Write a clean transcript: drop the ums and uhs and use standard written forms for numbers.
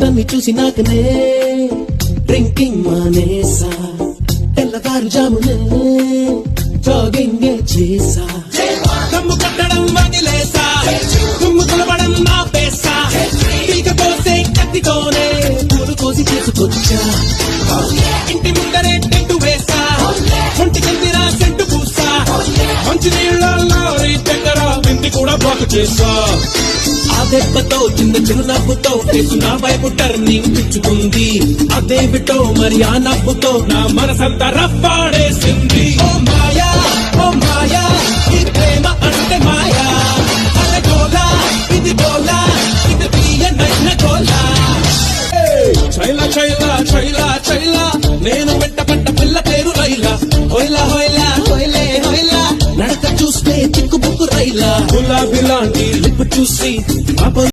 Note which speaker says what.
Speaker 1: తన్ని చూసినాకనే డ్రింకింగ్ మానేసా, తెల్లవారుజామునే జాగింగ్ చేసా, దమ్ము కొట్టడం వదిలేసా, దుమ్ము తులవడం ఆపేసా, పీక కోసే కత్తితోనే పూలు కోసి చేసుకొచ్చా, ఇంటి ముందరే టెంటు వేసా, ఒంటికెందిరా సెంటు పూసా, మంచి నీళ్ళల్లో దగ్గర వింది కూడా బ్లాక్ చేసా. ఆ దెబ్బతో చిన్న చిరునవ్వుతో ఫేసు నా వైపు టర్నింగ్ పిచ్చుకుంది, అదేమిటో మరి ఆ నవ్వుతో నా మనసంతా రప్పాడేసింది. ఓ మాయా ఓ మాయా ఈ ప్రేమ అంటే మాయా, అరే గోలా ఇది గోలా ఇది తీయనైన గోలా. చైలా చైలా చైలా చైలా నేను వెంట పడ్డ పిల్ల పేరు రైలా, హోయిలా హోయిలా హోయిలే హోయిలా, నడక చూస్తే చిక్కుబుక్కు రైలా, గులాబీ లాంటి లిప్పు చూసి